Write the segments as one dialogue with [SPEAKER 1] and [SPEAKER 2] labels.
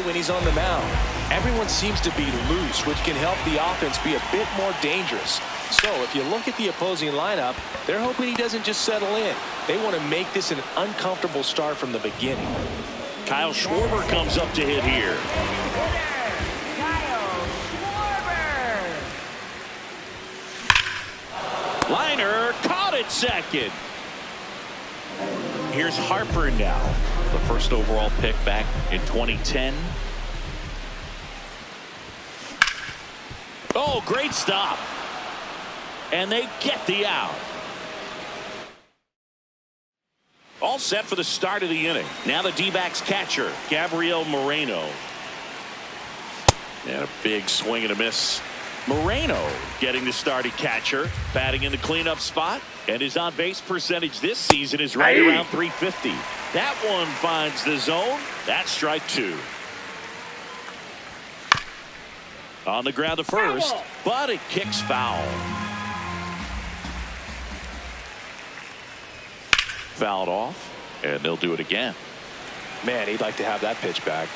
[SPEAKER 1] When he's on the mound, everyone seems to be loose, which can help the offense be a bit more dangerous. So if you look at the opposing lineup, they're hoping he doesn't just settle in. They want to make this an uncomfortable start from the beginning.
[SPEAKER 2] Kyle Schwarber comes up to hit here.
[SPEAKER 3] Kyle Schwarber.
[SPEAKER 2] Liner caught it second. Here's Harper now, the first overall pick back in 2010. Oh, great stop. And they get the out. All set for the start of the inning. Now the D-backs catcher, Gabriel Moreno. And a big swing and a miss. Moreno getting the starting catcher, batting in the cleanup spot, and his on-base percentage this season is right around .350. That one finds the zone. That's strike two. On the ground to first, but it kicks foul. Fouled off, and they'll do it again.
[SPEAKER 1] Man, he'd like to have that pitch back.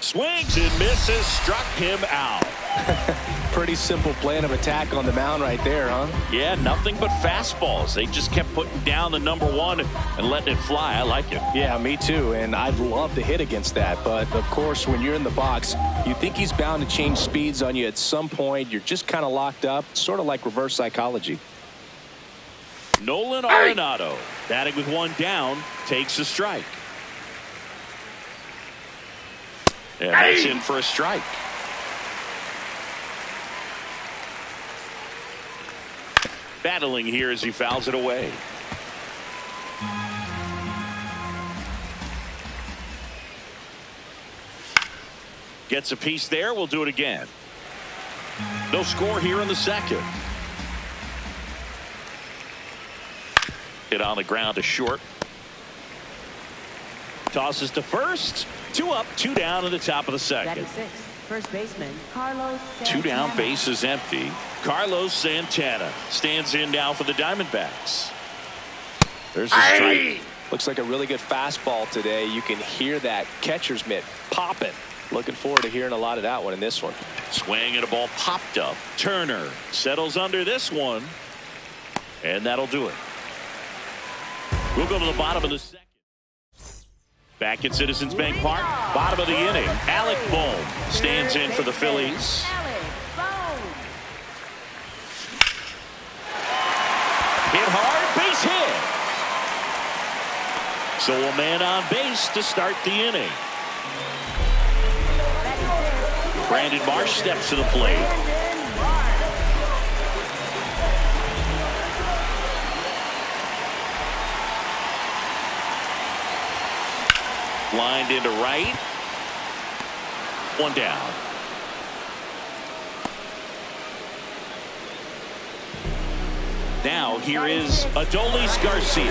[SPEAKER 2] Swings and misses, struck him out.
[SPEAKER 1] Pretty simple plan of attack on the mound right there, huh?
[SPEAKER 2] Yeah, nothing but fastballs. They just kept putting down the number one and letting it fly. I like it.
[SPEAKER 1] Yeah, me too, and I'd love to hit against that. But, of course, when you're in the box, you think he's bound to change speeds on you at some point. You're just kind of locked up, sort of like reverse psychology.
[SPEAKER 2] Nolan Arenado, batting with one down, takes a strike. And that's in for a strike. Battling here as he fouls it away. Gets a piece there. We'll do it again. No score here in the second. Hit on the ground to short. Tosses to first. 2 up, 2 down in the top of the second.
[SPEAKER 3] First baseman Carlos Santana.
[SPEAKER 2] 2 down, base is empty. Carlos Santana stands in now for the Diamondbacks. There's a strike.
[SPEAKER 1] Looks like a really good fastball today. You can hear that catcher's mitt popping. Looking forward to hearing a lot of that one in this one.
[SPEAKER 2] Swing and a ball popped up. Turner settles under this one, and that'll do it. We'll go to the bottom of the second. Back at Citizens Bank Park, bottom of the inning, Alec Bohm stands in for the Phillies. Hit hard, base hit. So a man on base to start the inning. Brandon Marsh steps to the plate. Lined into right. One down. Now here is Adolis Garcia.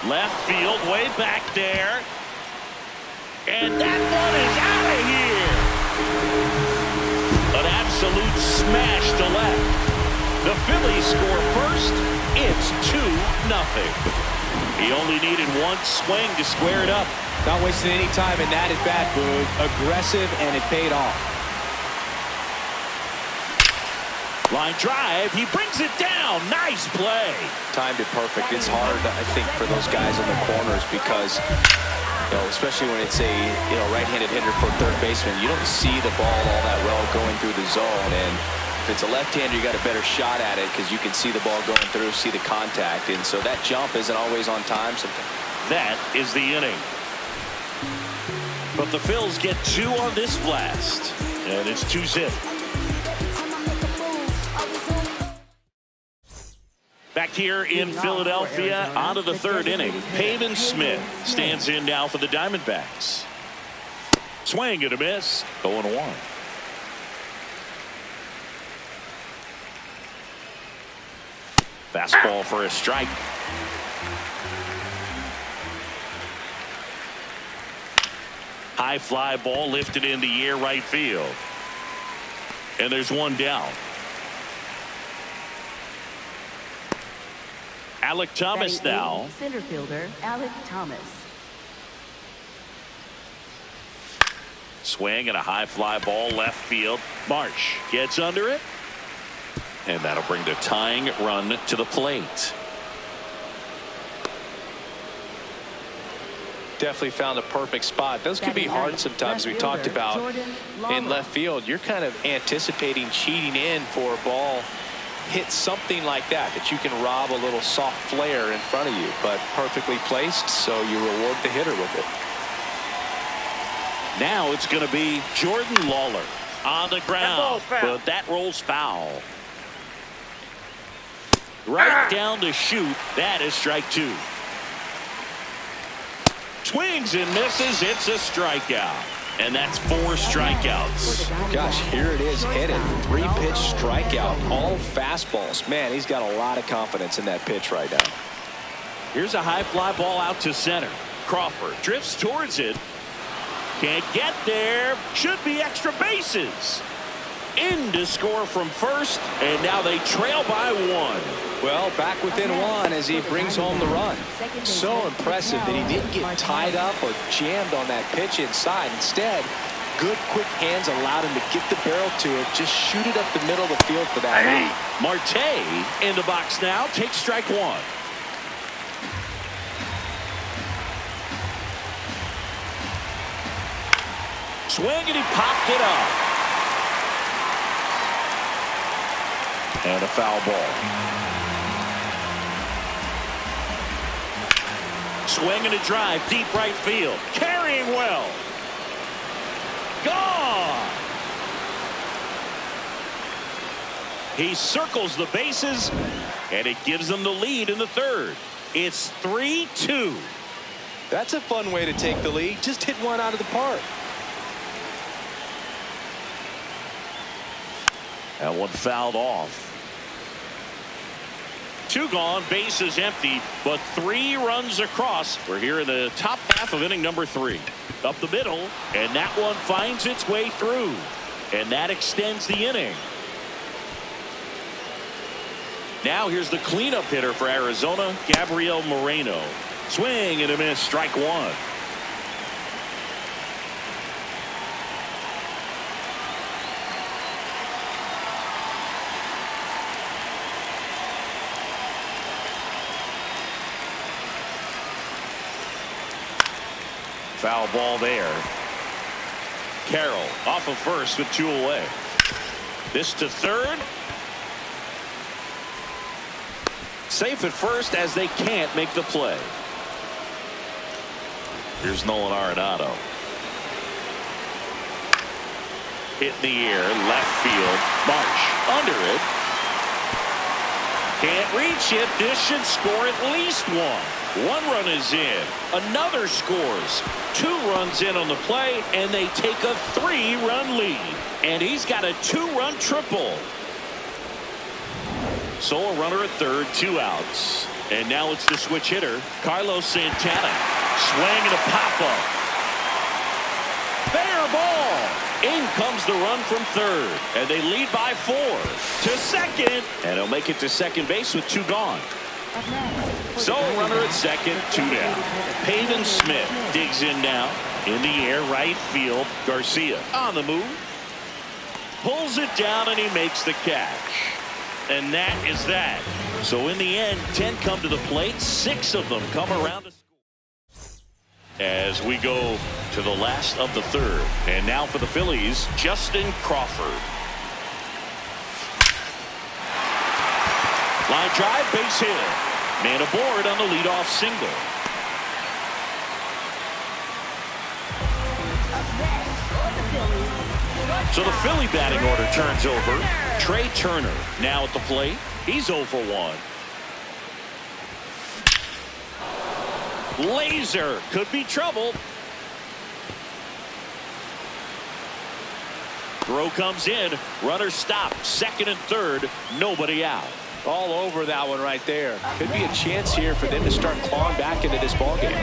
[SPEAKER 2] Left field, way back there. And that one is out of here. An absolute smash to left. The Phillies score first. It's 2-0. He only needed one swing to square it up.
[SPEAKER 1] Not wasting any time in that at-bat, Boog. Aggressive, and it paid off.
[SPEAKER 2] Line drive. He brings it down. Nice play.
[SPEAKER 1] Timed it perfect. It's hard, I think, for those guys in the corners because, you know, especially when it's a right-handed hitter for third baseman, you don't see the ball all that well going through the zone. And if it's a left-hander, you got a better shot at it because you can see the ball going through, see the contact, and so that jump isn't always on time.
[SPEAKER 2] That is the inning. But the Phils get 2 on this blast, and it's 2-zip. Back here in Philadelphia, on to the third inning. Pavin Smith stands in now for the Diamondbacks. Swing and a miss. 0-1. Fastball for a strike. High fly ball lifted in the air right field. And there's one down. Alec Thomas
[SPEAKER 3] Batting
[SPEAKER 2] now.
[SPEAKER 3] eighth, center fielder Alec Thomas.
[SPEAKER 2] Swing and a high fly ball left field. Marsh gets under it. And that'll bring the tying run to the plate.
[SPEAKER 1] Definitely found a perfect spot. Those can be hard sometimes. We talked about in left field. You're kind of anticipating cheating in for a ball. Hit something like that you can rob a little soft flare in front of you, but perfectly placed, so you reward the hitter with it.
[SPEAKER 2] Now it's going to be Jordan Lawler on the ground, but that rolls foul. Right down the chute. That is strike two. Swings and misses. It's a strikeout. And that's 4 strikeouts.
[SPEAKER 1] Gosh, here it is headed. 3-pitch strikeout. All fastballs. Man, he's got a lot of confidence in that pitch right now.
[SPEAKER 2] Here's a high fly ball out to center. Crawford drifts towards it. Can't get there. Should be extra bases. In to score from first, and now they trail by 1.
[SPEAKER 1] Well, back within 1 as he brings home the run. So impressive that he didn't get tied up or jammed on that pitch inside. Instead, good quick hands allowed him to get the barrel to it, just shoot it up the middle of the field for that out.
[SPEAKER 2] Marte in the box now, takes strike 1. Swing and he popped it up. And a foul ball. Swing and a drive deep right field. Carrying well. Gone. He circles the bases, and it gives them the lead in the third. It's 3-2.
[SPEAKER 1] That's a fun way to take the lead. Just hit one out of the park.
[SPEAKER 2] That one fouled off. 2 gone, bases empty, but 3 runs across. We're here in the top half of inning number 3. Up the middle, and that one finds its way through. And that extends the inning. Now here's the cleanup hitter for Arizona, Gabriel Moreno. Swing and a miss, strike 1. Foul ball there. Carroll off of first with 2 away. This to third. Safe at first as they can't make the play. Here's Nolan Arenado. Hit in the air, left field. Marsh under it. Can't reach it. This should score at least 1. 1 run is in. Another scores. 2 runs in on the play, and they take a 3-run lead. And he's got a 2-run triple. So a runner at third, 2 outs. And now it's the switch hitter, Carlos Santana. Swing and a pop-up. Fair ball. In comes the run from third. And they lead by 4 to second. And he'll make it to second base with 2 gone. So a runner at second, 2 down. Pavin Smith digs in now. In the air, right field. Garcia on the move. Pulls it down and he makes the catch. And that is that. So in the end, 10 come to the plate. 6 of them come around to score. As we go to the last of the third. And now for the Phillies, Justin Crawford. Line drive, base hit. Man aboard on the leadoff single. So the Philly batting order turns over. Trey Turner now at the plate. He's 0 for 1. Laser could be trouble. Throw comes in. Runner stopped. Second and third. Nobody out.
[SPEAKER 1] All over that one right there. Could be a chance here for them to start clawing back into this ballgame.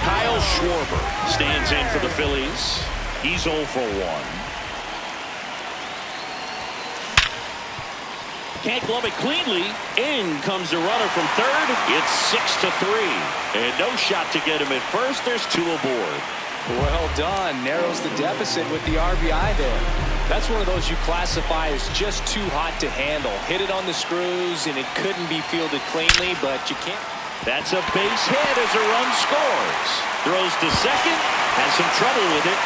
[SPEAKER 2] Kyle Schwarber stands in for the Phillies. He's 0 for 1. Can't glove it cleanly. In comes the runner from third. It's 6-3. And no shot to get him at first. There's 2 aboard.
[SPEAKER 1] Well done. Narrows the deficit with the RBI there. That's one of those you classify as just too hot to handle. Hit it on the screws, and it couldn't be fielded cleanly, but you can't.
[SPEAKER 2] That's a base hit as a run scores. Throws to second. Has some trouble with it.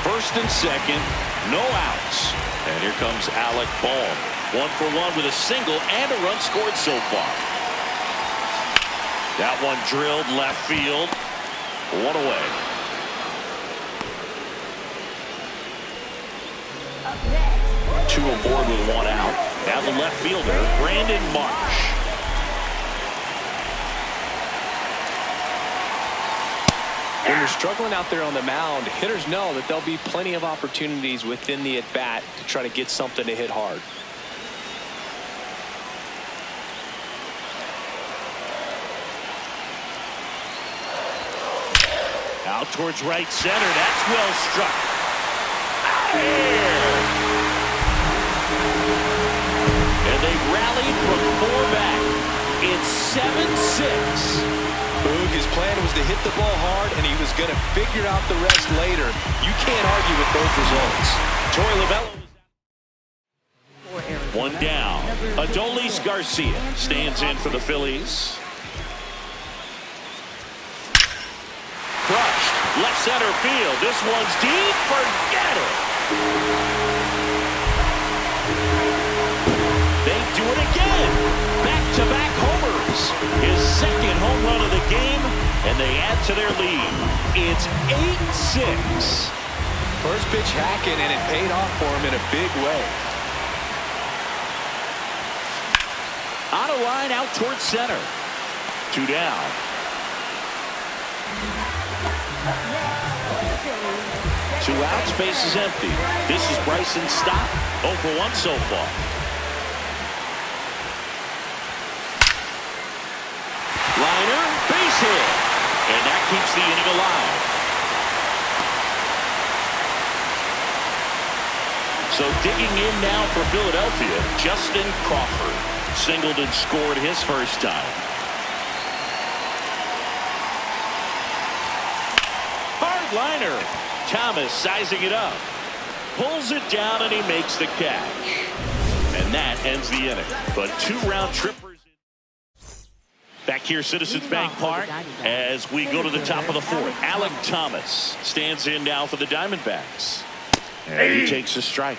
[SPEAKER 2] First and second. No outs. And here comes Alec Bohm. 1 for 1 with a single and a run scored so far. That one drilled left field. 1 away. Two aboard with 1 out. Now the left fielder, Brandon Marsh.
[SPEAKER 1] When you're struggling out there on the mound, hitters know that there'll be plenty of opportunities within the at-bat to try to get something to hit hard.
[SPEAKER 2] Out towards right center. That's well struck. Out of here. And they've rallied from 4 back. It's 7-6.
[SPEAKER 1] Boog, his plan was to hit the ball hard, and he was going to figure out the rest later. You can't argue with those results.
[SPEAKER 2] Torey Lovullo. 1 down. Adolis Garcia stands in for the Phillies. Crushed. Left center field. This one's deep. Forget it. They do it again. Back-to-back homers. His second home run of the game, and they add to their lead. It's 8-6.
[SPEAKER 1] First pitch hacking, and it paid off for him in a big way.
[SPEAKER 2] On a line out towards center. 2 down. Two outs, base is empty. This is Bryson Stott. 0 for 1 so far. Liner, base hit. And that keeps the inning alive. So digging in now for Philadelphia, Justin Crawford. Singled and scored his first time. Hard liner. Thomas sizing it up. Pulls it down and he makes the catch. And that ends the inning. But 2 round trippers. Back here, Citizens Bank Park, as we go to the top of the 4th. Alec Thomas stands in now for the Diamondbacks. And he takes a strike.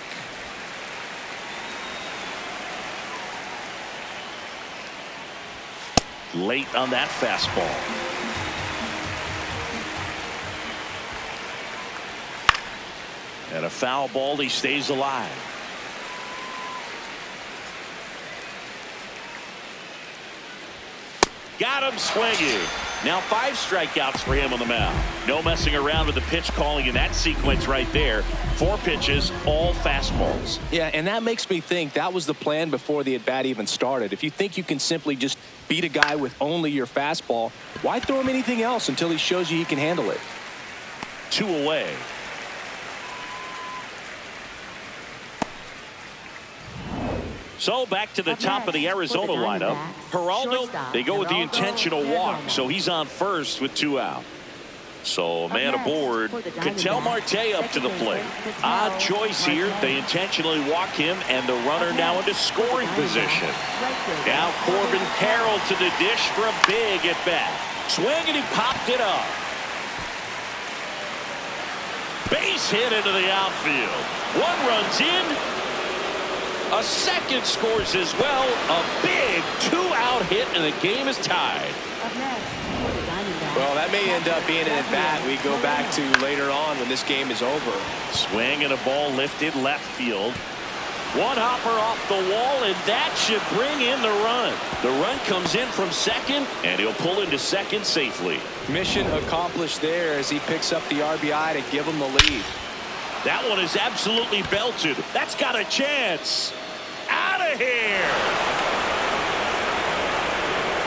[SPEAKER 2] Late on that fastball. And a foul ball, he stays alive. Got him swinging. Now 5 strikeouts for him on the mound. No messing around with the pitch calling in that sequence right there. 4 pitches, all fastballs.
[SPEAKER 1] Yeah, and that makes me think that was the plan before the at-bat even started. If you think you can simply just beat a guy with only your fastball, why throw him anything else until he shows you he can handle it?
[SPEAKER 2] 2 away. So back to the top of the Arizona lineup. Geraldo, they go with the intentional walk, so he's on first with 2 out. So a man aboard. Ketel Marte up to the plate. Odd choice here. They intentionally walk him, and the runner now into scoring position. Now Corbin Carroll to the dish for a big at bat. Swing, and he popped it up. Base hit into the outfield. 1 runs in. A second scores as well. A big 2-out hit, and the game is tied.
[SPEAKER 1] Well, that may end up being an at-bat we go back to later on when this game is over.
[SPEAKER 2] Swing and a ball lifted left field. 1 hopper off the wall, and that should bring in the run. The run comes in from second, and he'll pull into second safely.
[SPEAKER 1] Mission accomplished there as he picks up the RBI to give him the lead.
[SPEAKER 2] That one is absolutely belted. That's got a chance. Out of here.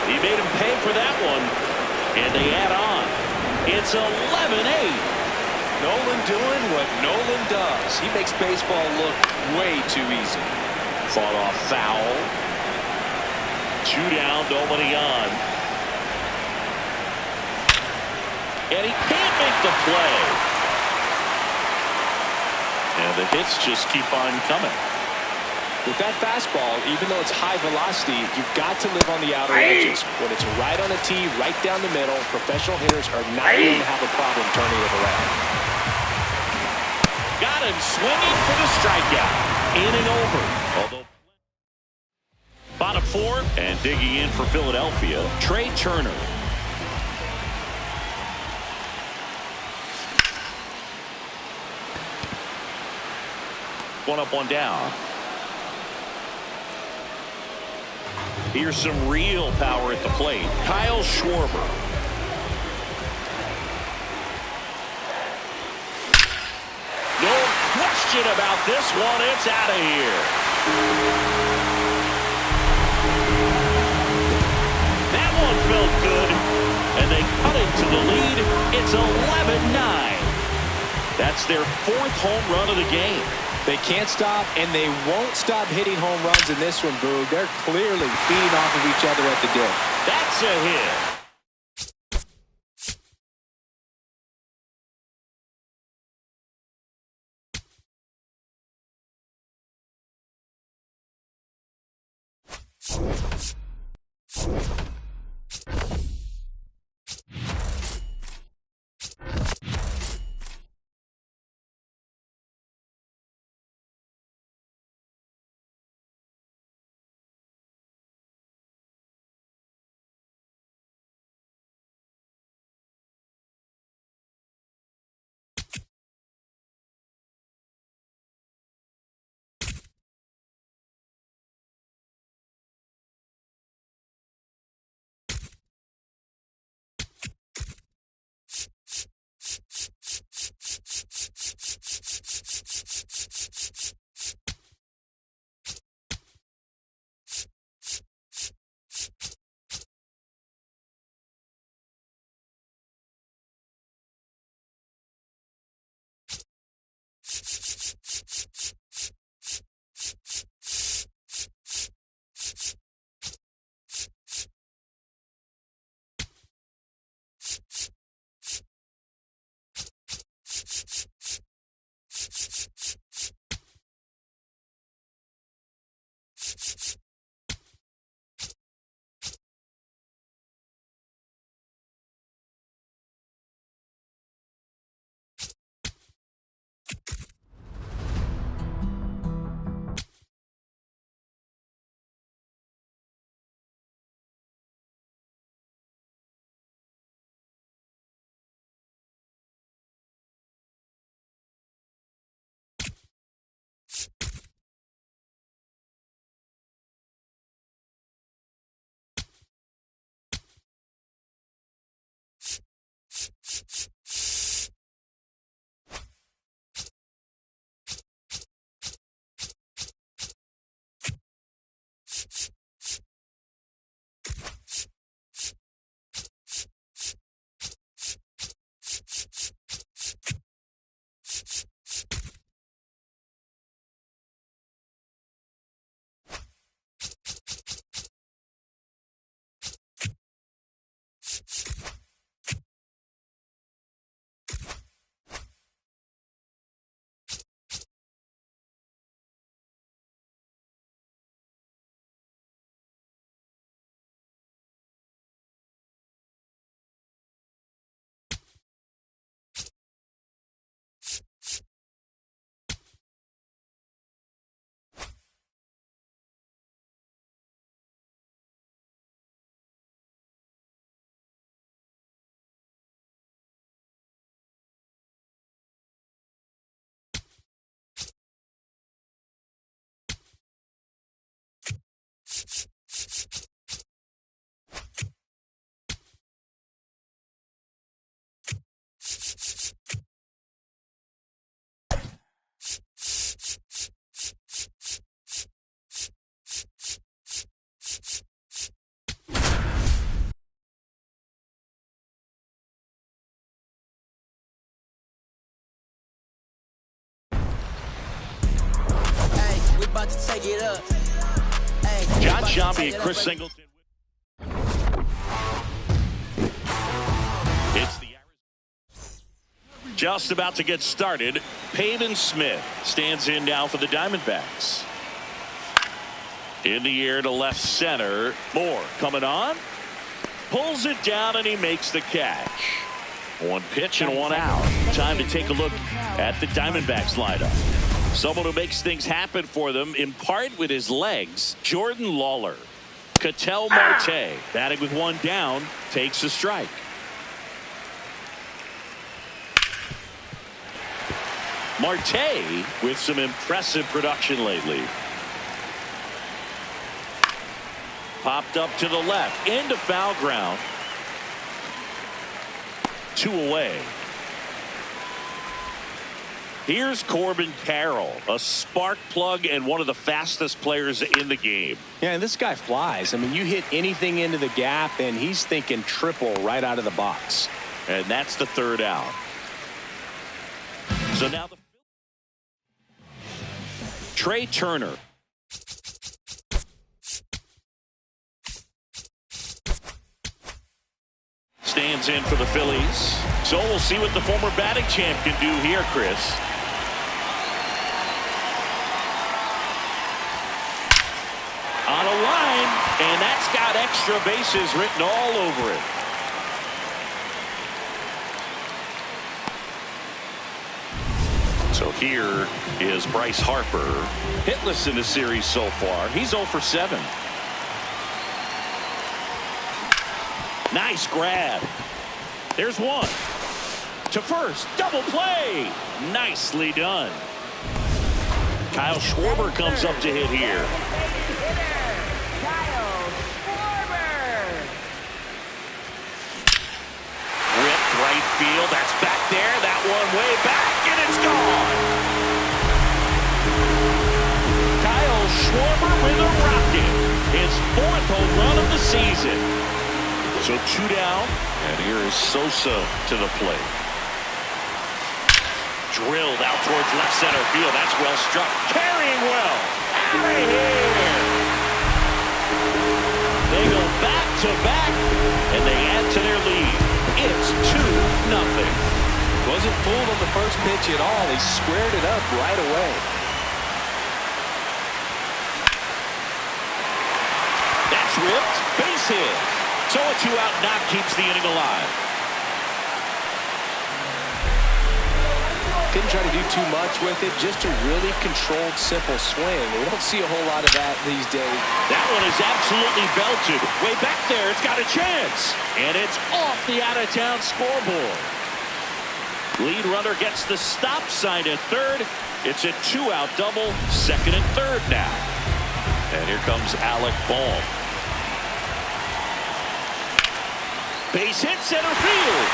[SPEAKER 2] He made him pay for that one. And they add on. It's 11-8.
[SPEAKER 1] Nolan doing what Nolan does. He makes baseball look way too easy.
[SPEAKER 2] Fought off foul. 2 down, nobody on. And he can't make the play. And the hits just keep on coming.
[SPEAKER 1] With that fastball, even though it's high velocity, you've got to live on the outer edges. When it's right on the tee, right down the middle, professional hitters are not going to have a problem turning it around.
[SPEAKER 2] Got him swinging for the strikeout. In and over. Although bottom 4 and digging in for Philadelphia, Trey Turner. One up, one down. Here's some real power at the plate. Kyle Schwarber. No question about this one. It's out of here. That one felt good. And they cut it to the lead. It's 11-9. That's their 4th home run of the game.
[SPEAKER 1] They can't stop, and they won't stop hitting home runs in this one, Boog. They're clearly feeding off of each other at the dip.
[SPEAKER 2] That's a hit.
[SPEAKER 4] about to take it up.
[SPEAKER 2] John Shambi and Chris Singleton. It's the just about to get started. Pavin Smith stands in now for the Diamondbacks. In the air to left center. Moore coming on. Pulls it down and he makes the catch. One pitch and one out. Time to take a look at the Diamondbacks lineup. Someone who makes things happen for them in part with his legs. Jordan Lawler. Ketel Marte batting with one down takes a strike. Marte with some impressive production lately. Popped up to the left into foul ground. 2 away. Here's Corbin Carroll, a spark plug and one of the fastest players in the game.
[SPEAKER 1] Yeah, and this guy flies. I mean, you hit anything into the gap and he's thinking triple right out of the box.
[SPEAKER 2] And that's the 3rd out. So now the Trey Turner. Stands in for the Phillies. So we'll see what the former batting champ can do here, Chris. On a line, and that's got extra bases written all over it. So here is Bryce Harper. Hitless in the series so far. He's 0 for 7. Nice grab. There's one. To first. Double play. Nicely done. Kyle Schwarber comes up to hit here. Ripped right field. That's back there. That one way back. And it's gone. Kyle Schwarber with a rocket. His 4th home run of the season. So 2 down, and here is Sosa to the plate. Drilled out towards left center field. That's well struck. Carrying well. Out of here. They go back to back, and they add to their lead. It's 2-0.
[SPEAKER 1] Wasn't fooled on the first pitch at all. He squared it up right away.
[SPEAKER 2] That's ripped. Base hit. So a 2-out knock keeps the inning alive.
[SPEAKER 1] Didn't try to do too much with it, just a really controlled, simple swing. We don't see a whole lot of that these days.
[SPEAKER 2] That one is absolutely belted. Way back there, it's got a chance. And it's off the out-of-town scoreboard. Lead runner gets the stop sign at third. It's a 2-out double, 2nd and 3rd now. And here comes Alec Bohm. Base hit center field.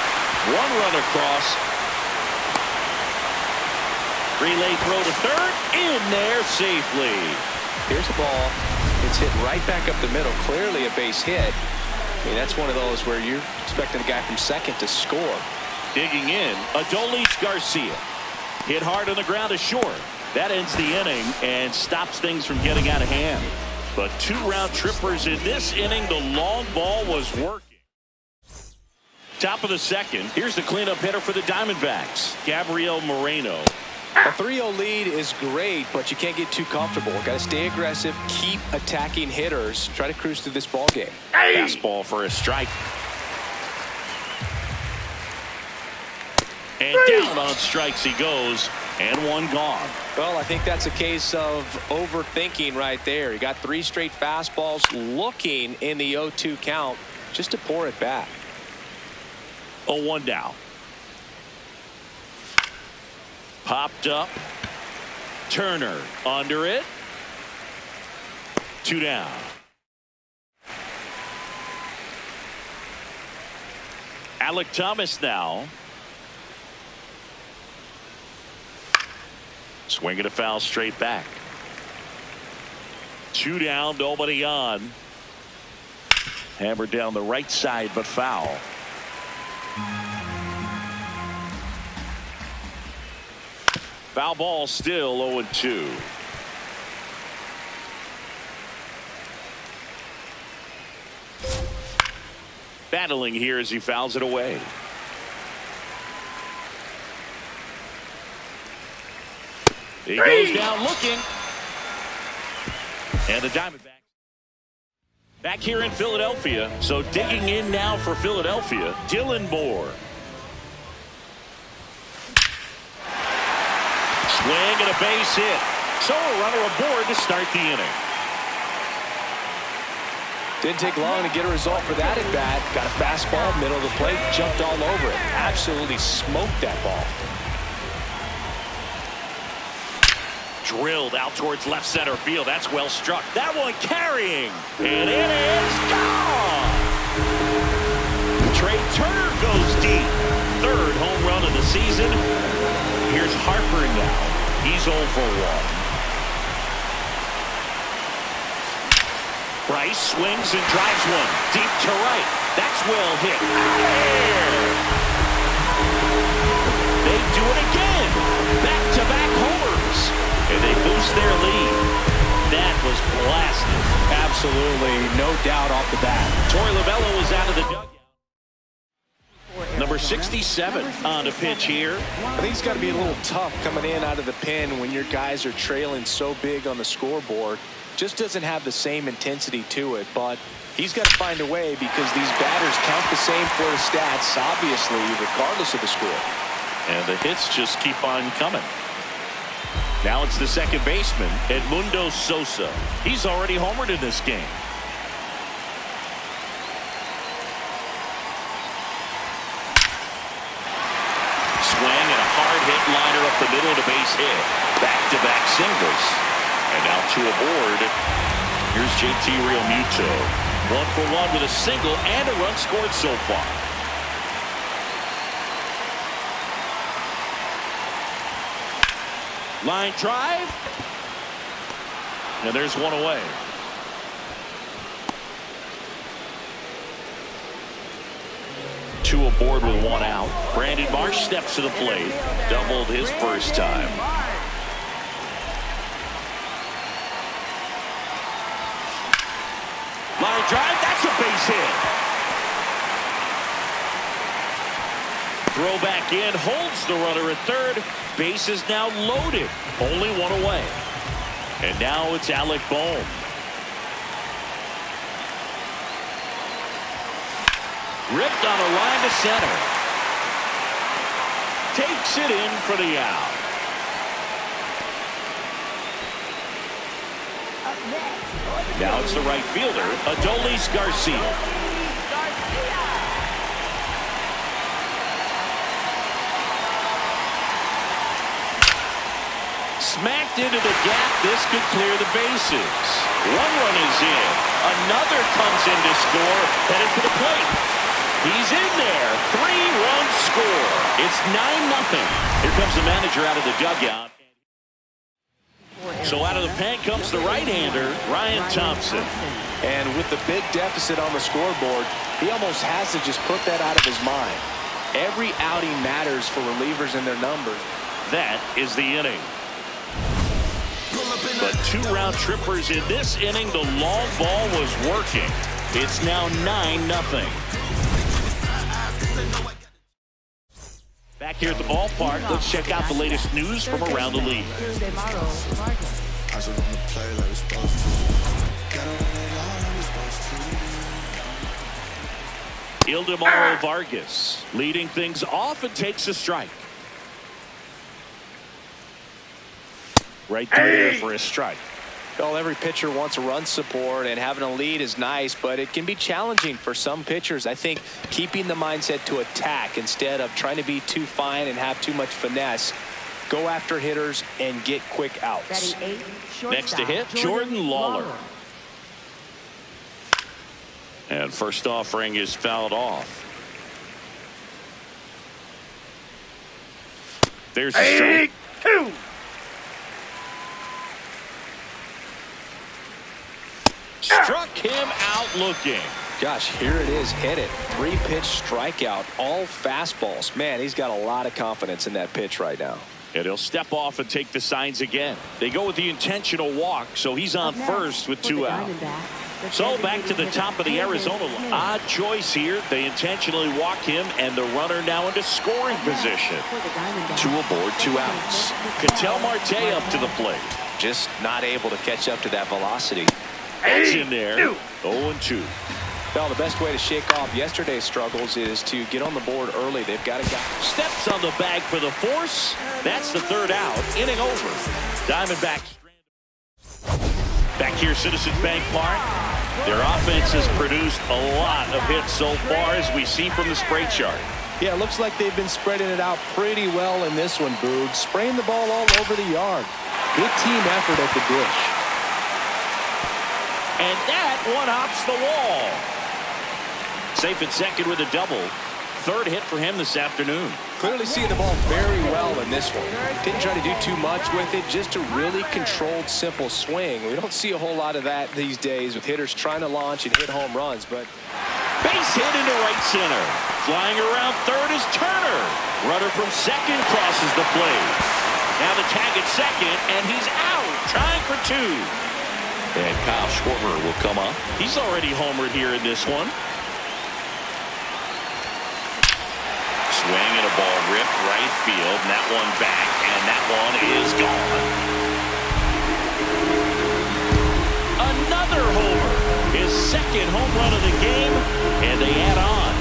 [SPEAKER 2] 1 run across. Relay throw to third. In there safely.
[SPEAKER 1] Here's the ball. It's hit right back up the middle. Clearly a base hit. I mean, that's one of those where you're expecting a guy from second to score.
[SPEAKER 2] Digging in, Adolis Garcia. Hit hard on the ground to short. That ends the inning and stops things from getting out of hand. But 2 round trippers in this inning. The long ball was working. Top of the 2nd. Here's the cleanup hitter for the Diamondbacks, Gabriel Moreno.
[SPEAKER 1] A 3-0 lead is great, but you can't get too comfortable. Got to stay aggressive, keep attacking hitters, try to cruise through this ball game.
[SPEAKER 2] Fastball for a strike. And down on strikes he goes, and 1 gone.
[SPEAKER 1] Well, I think that's a case of overthinking right there. He got 3 straight fastballs looking in the 0-2 count just to pour it back.
[SPEAKER 2] 0-1 down. Popped up. Turner under it. 2 down. Alec Thomas now. Swinging a foul straight back. 2 down, nobody on. Hammered down the right side, but foul. Foul ball still 0-2. battling here as he fouls it away. He goes down looking. And the Diamondbacks back here in Philadelphia. So digging in now for Philadelphia, Dylan Moore. Swing and a base hit. So a runner aboard to start the inning.
[SPEAKER 1] Didn't take long to get a result for that at bat. Got a fastball, middle of the plate, jumped all over it. Absolutely smoked that ball.
[SPEAKER 2] Drilled out towards left center field. That's well struck. That one carrying. And it is gone. Trey Turner goes deep. Third home run of the season. Here's Harper now. He's 0 for 1. Bryce swings and drives one deep to right. That's well hit. They do it again. Back-to-back homers. And they boost their lead. That was blasted.
[SPEAKER 1] Absolutely, no doubt off the bat.
[SPEAKER 2] Torey Lovullo was out of the dugout. Number 67 on a pitch here.
[SPEAKER 1] I think it's got to be a little tough coming in out of the pen when your guys are trailing so big on the scoreboard. Just doesn't have the same intensity to it, but he's got to find a way because these batters count the same for the stats, obviously, regardless of the score.
[SPEAKER 2] And the hits just keep on coming. Now it's the second baseman, Edmundo Sosa. He's already homered in this game. Swing and a hard hit liner up the middle to base hit. Back-to-back singles. And now two aboard. Here's JT Realmuto. 1 for 1 with a single and a run scored so far. Line drive. And there's one away. Two aboard with one out. Brandon Marsh steps to the plate. Doubled his first time. Line drive. That's a base hit. Throw back in. Holds the runner at third. Base is now loaded. Only one away. And now it's Alec Bohm. Ripped on a line to center. Takes it in for the out. Now it's the right fielder, Adolis Garcia. Smacked into the gap. This could clear the bases. One run is in. Another comes in to score. Headed for the plate. He's in there. 3-run score. It's 9-0. Here comes the manager out of the dugout. So out of the pen comes the right-hander, Ryan Thompson.
[SPEAKER 1] And with the big deficit on the scoreboard, he almost has to just put that out of his mind. Every outing matters for relievers and their numbers.
[SPEAKER 2] That is the inning. But 2 round trippers in this inning. The long ball was working. It's now 9-0. Back here at the ballpark, let's check out the latest news from around the league. Ildemaro Vargas leading things off and takes a strike. Right through there for a strike.
[SPEAKER 1] Well, every pitcher wants a run support, and having a lead is nice, but it can be challenging for some pitchers. I think keeping the mindset to attack instead of trying to be too fine and have too much finesse. Go after hitters and get quick outs.
[SPEAKER 2] Next to hit, Jordan Lawler. And first offering is fouled off. There's a strike. 2. Struck him out looking.
[SPEAKER 1] Gosh, here it is. Hit it. 3-pitch strikeout. All fastballs. Man, he's got a lot of confidence in that pitch right now.
[SPEAKER 2] And he'll step off and take the signs again. They go with the intentional walk, so he's on first with 2 out. So back to the top of the Arizona line. Odd choice here. They intentionally walk him, and the runner now into scoring position. 2 aboard, 2 outs. Ketel Marte up to the plate.
[SPEAKER 1] Just not able to catch up to that velocity.
[SPEAKER 2] That's in there. 0-2.
[SPEAKER 1] Well, the best way to shake off yesterday's struggles is to get on the board early. They've got a guy.
[SPEAKER 2] Steps on the bag for the force. That's the 3rd out. Inning over. Diamondbacks. Back here, Citizens Bank Park. Their offense has produced a lot of hits so far, as we see from the spray chart.
[SPEAKER 1] Yeah, it looks like they've been spreading it out pretty well in this one, Boog. Spraying the ball all over the yard. Good team effort at the dish.
[SPEAKER 2] And that one hops the wall. Safe at second with a double. 3rd hit for him this afternoon.
[SPEAKER 1] Clearly seeing the ball very well in this one. Didn't try to do too much with it, just a really controlled, simple swing. We don't see a whole lot of that these days with hitters trying to launch and hit home runs, but
[SPEAKER 2] base hit into right center. Flying around 3rd is Turner. Runner from second crosses the plate. Now the tag at second, and he's out, trying for 2. And Kyle Schwarber will come up. He's already homered here in this one. Swing and a ball ripped right field, and that one back, and that one is gone. Another homer, his 2nd home run of the game, and they add on.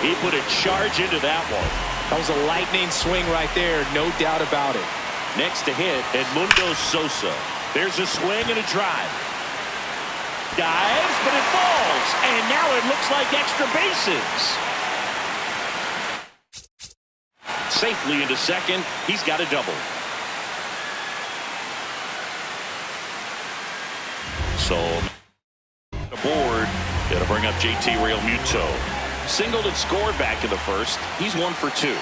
[SPEAKER 2] He put a charge into that one.
[SPEAKER 1] that was a lightning swing right there, no doubt about it.
[SPEAKER 2] Next to hit, Edmundo Sosa. There's a swing and a drive. Dives, but it falls, and now it looks like extra bases. Safely into second. He's got a double. So aboard. Got to bring up JT Realmuto. Singled and scored back in the 1st. He's 1 for 2.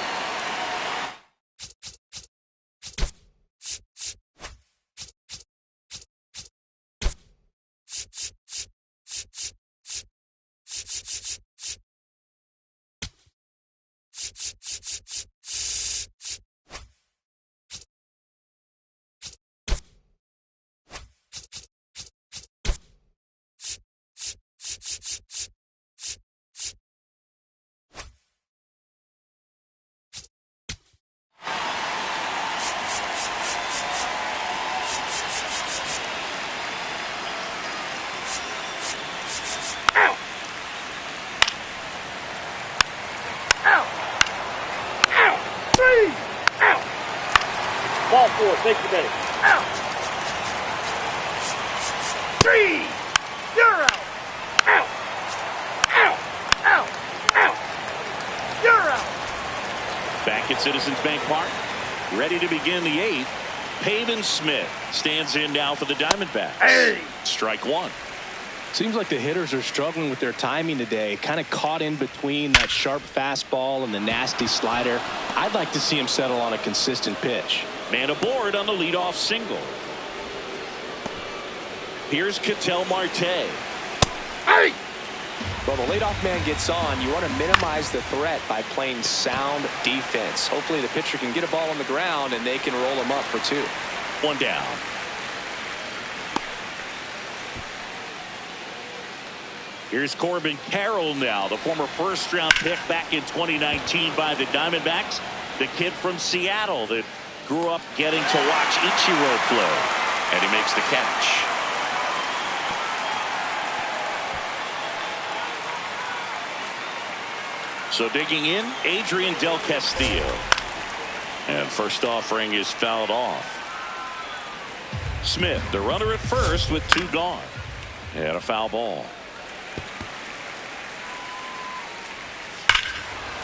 [SPEAKER 4] Ball 4, take the day. Out. 3. You're out. Out. Out. Out. Out. You're out.
[SPEAKER 2] Back at Citizens Bank Park. Ready to begin the 8th. Pavin Smith stands in now for the Diamondbacks.
[SPEAKER 4] Hey.
[SPEAKER 2] Strike 1.
[SPEAKER 1] Seems like the hitters are struggling with their timing today. Kind of caught in between that sharp fastball and the nasty slider. I'd like to see him settle on a consistent pitch.
[SPEAKER 2] Man aboard on the leadoff single. Here's Ketel Marte.
[SPEAKER 4] Hey.
[SPEAKER 1] Well, the leadoff man gets on. You want to minimize the threat by playing sound defense. Hopefully the pitcher can get a ball on the ground and they can roll him up for 2.
[SPEAKER 2] 1 down. Here's Corbin Carroll now, the former 1st-round pick back in 2019 by the Diamondbacks. The kid from Seattle that grew up getting to watch Ichiro play. And he makes the catch. So digging in, Adrian Del Castillo. And first offering is fouled off. Smith, the runner at first with 2 gone. And a foul ball.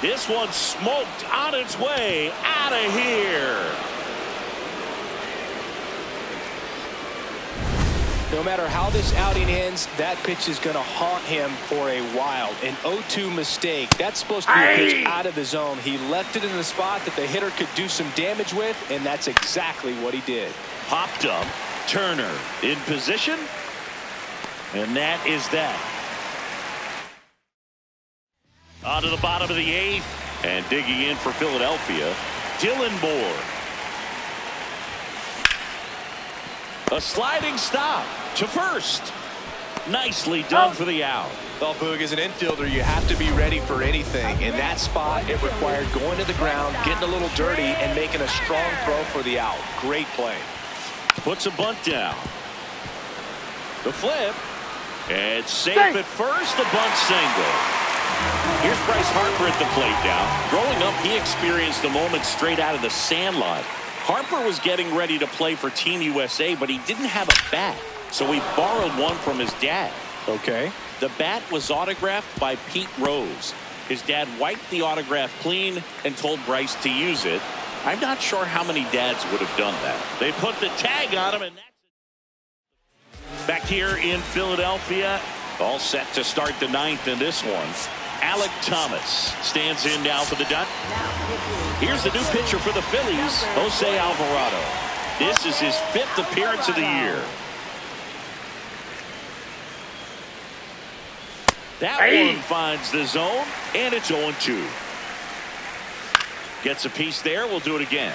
[SPEAKER 2] This one smoked on its way out of here.
[SPEAKER 1] No matter how this outing ends, that pitch is going to haunt him for a while. An 0-2 mistake. That's supposed to be a pitch out of the zone. He left it in the spot that the hitter could do some damage with, and that's exactly what he did.
[SPEAKER 2] Popped up. Turner in position. And that is that. On to the bottom of the 8th. And digging in for Philadelphia, Dylan Moore. A sliding stop to first. Nicely done for the out.
[SPEAKER 1] Well, Boog, as an infielder, you have to be ready for anything. In that spot, it required going to the ground, getting a little dirty, and making a strong throw for the out. Great play.
[SPEAKER 2] Puts a bunt down. The flip. And safe at first, the bunt single. Here's Bryce Harper at the plate now. Growing up, he experienced the moment straight out of the sandlot. Harper was getting ready to play for Team USA, but he didn't have a bat, so he borrowed one from his dad.
[SPEAKER 1] Okay.
[SPEAKER 2] The bat was autographed by Pete Rose. His dad wiped the autograph clean and told Bryce to use it. I'm not sure how many dads would have done that. They put the tag on him, and that's it. Back here in Philadelphia, all set to start the ninth in this one. Alec Thomas stands in now for the Dutch. Here's the new pitcher for the Phillies, Jose Alvarado. This is his 5th appearance of the year. That one finds the zone, and it's 0-2. Gets a piece there. We'll do it again.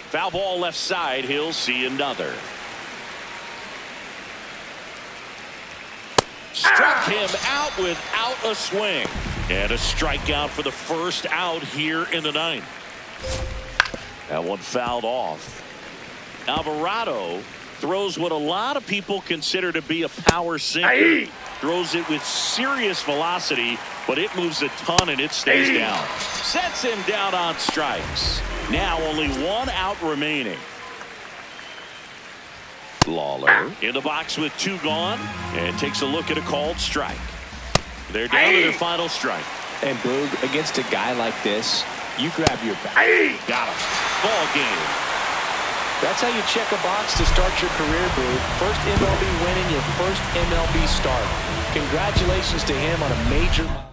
[SPEAKER 2] Foul ball left side. He'll see another. Struck him out without a swing. And a strikeout for the first out here in the ninth. That one fouled off. Alvarado throws what a lot of people consider to be a power sinker. Throws it with serious velocity, but it moves a ton and it stays down. Sets him down on strikes. Now only one out remaining. Lawler in the box with 2 gone and takes a look at a called strike. They're down to their final strike.
[SPEAKER 1] And Boog, against a guy like this, you grab your bat.
[SPEAKER 2] Got him. Ball game.
[SPEAKER 1] That's how you check a box to start your career, Boog. First MLB win in your first MLB start. Congratulations to him on a major milestone.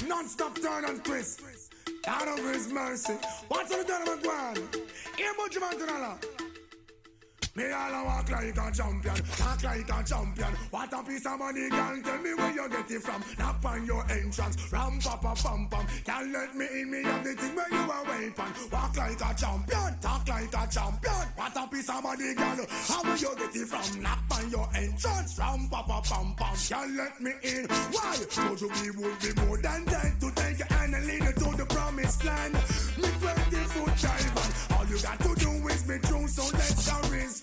[SPEAKER 5] Non-stop turn and twist. Out of his mercy. What's on the turn of a guan? Here, Butch Mantonala. Me all walk like a champion, talk like a champion. What a piece of money, girl. Tell me where you get it from. Knock on your entrance, ram pa pa pam pam. Can't let me in, me have the thing where you are waiting. Walk like a champion, talk like a champion. What a piece of money, girl. How will you get it from? Knock on your entrance, ram pa pa pam pam. Can't let me in. Why? Would you be more than dead to take your hand and lead you to the promised land? Me 20-foot driver. All you got to do is be true, so let's go respond.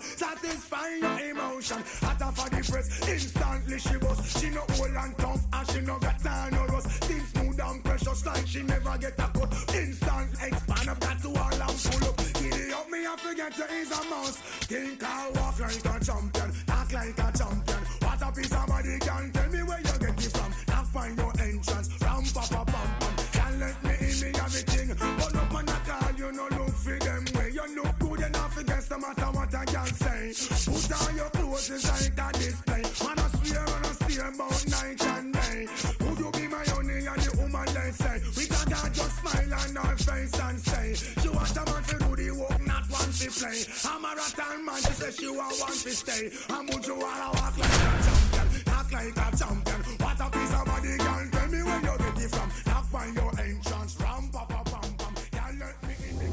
[SPEAKER 5] Satisfy your emotion. Hotter for the press. Instantly she was. She no old and tough, and she no got time no rust. Things smooth and precious like she never get a cut. Instant expand up that to all I'm full up. Giddy up me, I forget you is a mouse. Think I'll walk like a champion, talk like a champion. What a piece of body, can tell me where you get it from. Now find your entrance, ram pa pa pam pam. Can't let me in, me everything. But up on a call, you no look for them way. You look good enough against no matter what I can say. Put on your clothes inside that display. Man, I swear on a stay about night and day. Would you be my honey and the woman they say? We can just smile on her face and say she want a man to do the work, not one to play. I'm a rattan man, she say she want one to stay. I'm would you wanna walk like a champion, talk like a champion. What a piece of body, girl, tell me where you get it from. Knock on your entrance, ram pa pa pam pam. Can't let me in the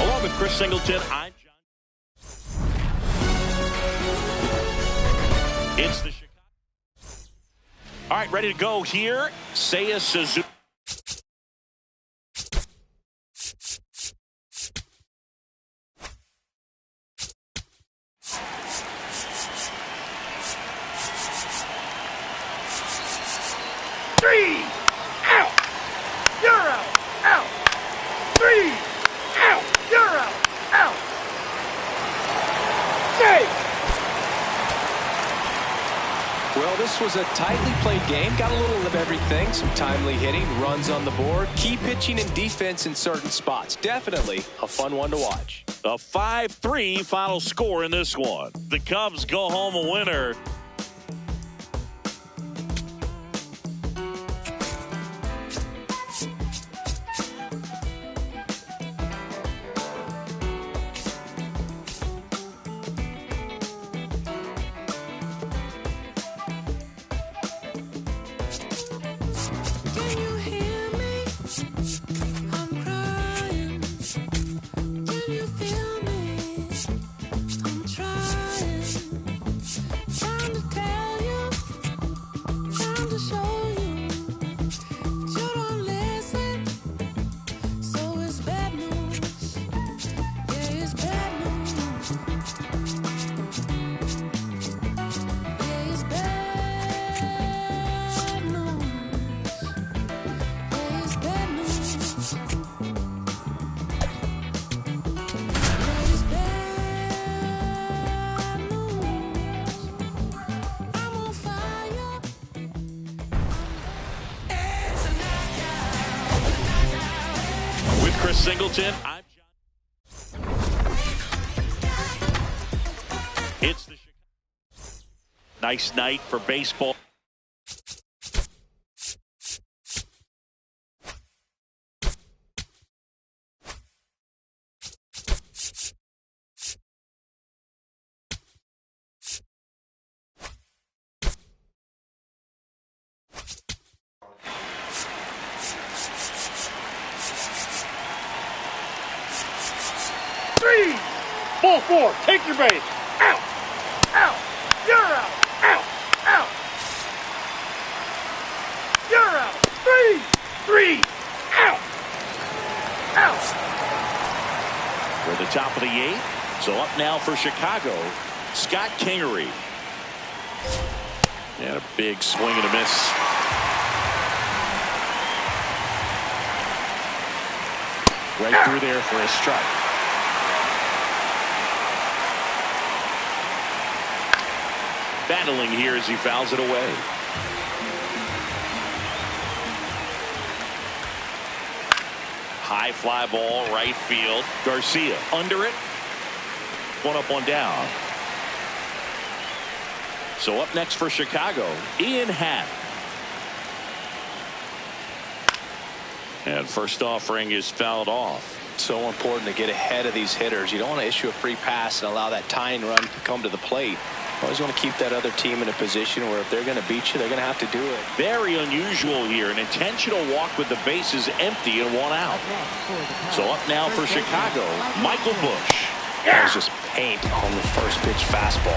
[SPEAKER 2] Along with Chris Singleton, I'm John. It's the Chicago. All right, ready to go here. Seiya Suzuki.
[SPEAKER 4] Three, out. You're out. Out. Three, out. You're out. Out. Hey.
[SPEAKER 1] Well, this was a tightly played game. Got a little of everything. Some timely hitting, runs on the board, key pitching and defense in certain spots. Definitely a fun one to watch.
[SPEAKER 2] A 5-3 final score in this one. The Cubs go home a winner. Chris Singleton. I'm John. It's the nice night for baseball.
[SPEAKER 4] Ball four. Take your base. Out. Out. You're out. Out. Out. You're out. Three. Out. Out.
[SPEAKER 2] We're the top of the eighth. So up now for Chicago, Scott Kingery. And a big swing and a miss. Right through there for a strike. Battling here as he fouls it away. High fly ball, right field. Garcia under it. One up, one down. So up next for Chicago, Ian Happ. And first offering is fouled off.
[SPEAKER 1] So important to get ahead of these hitters. You don't want to issue a free pass and allow that tying run to come to the plate. Always want to keep that other team in a position where if they're going to beat you, they're going to have to do it.
[SPEAKER 2] Very unusual here. An intentional walk with the bases empty and one out. So up now for Chicago, Michael Busch.
[SPEAKER 1] That was just paint on the first pitch fastball.